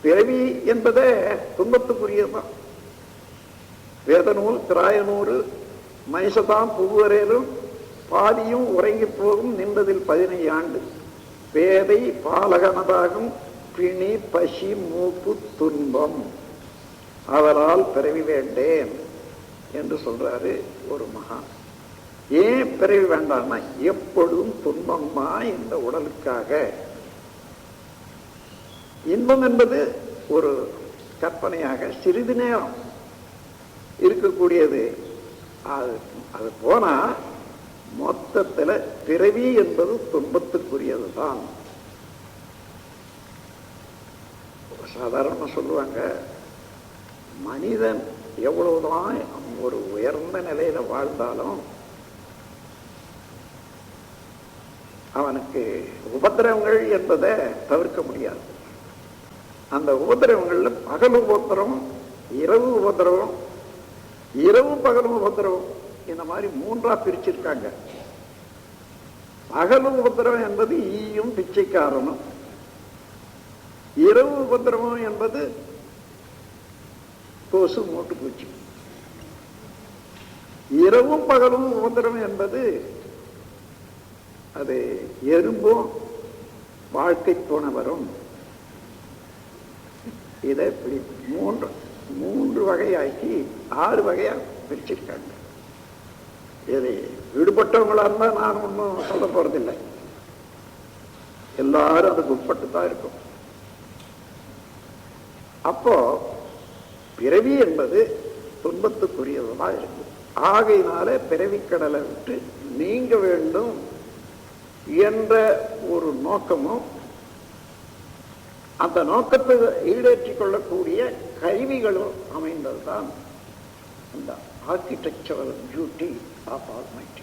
பிறவி என்பதே துன்பத்துக்குரியதுதான். வேதநூல் திராயநூறு மனிஷதாம் புகுவரேலும் பாதியும் உறங்கி போகும் நின்றதில் 15 ஆண்டு பேதை பாலகனதாகும் பிணி பசி மூப்பு துன்பம் அவரால் பிறவி வேண்டேன் என்று சொல்றாரு ஒரு மகான். ஏன் பிறவி வேண்டாம்னா எப்பொழுதும் துன்பமா இந்த உடலுக்காக. இன்பம் என்பது ஒரு கற்பனையாக சிறிது நேரம் இருக்கக்கூடியது. அது போனா மொத்தத்தில் பிறவி என்பது துன்பத்துக்குரியது தான். சாதாரண சொல்லுவாங்க, மனிதன் எவ்வளவுதான் ஒரு உயர்ந்த நிலையில வாழ்ந்தாலும் அவனுக்கு உபத்திரவங்கள் என்பதை தவிர்க்க முடியாது. அந்த உபத்திரவங்கள்ல பகல் உபத்திரம், இரவு உபத்திரவம், இரவு பகல் உபத்திரவம், இந்த மாதிரி 3ஆ பிரிச்சிருக்காங்க. பகல் உபத்திரவம் என்பது ஈயும் பிச்சைக்காரனும், இரவு உபத்திரவம் என்பது கொசு மூட்டு பூச்சி. இரவும் பகலும் உபத்திரவம் என்பது அது எறும்பும் வாழ்க்கை துணவரும். இதை இப்படி மூன்று வகையாக்கி 6 வகையா பிரிச்சிருக்காங்க. இது ஈடுபட்டவங்களா இருந்தா நான் ஒன்றும் சொல்ல போறதில்லை, எல்லாரும் அதுக்கு உட்பட்டு தான் இருக்கும். அப்போ பிறவி என்பது துன்பத்துக்குரியதுதான் இருக்கு. ஆகையினால பிறவிக்கடலை விட்டு நீங்க வேண்டும் என்ற ஒரு நோக்கமும் அந்த நோக்கத்தை ஈடேற்றிக் கொள்ளக்கூடிய கருவிகளும் அமைந்ததுதான் இந்த ஆர்கிடெக்சரல் பியூட்டி ஆஃப் ஆல்மைட்டி.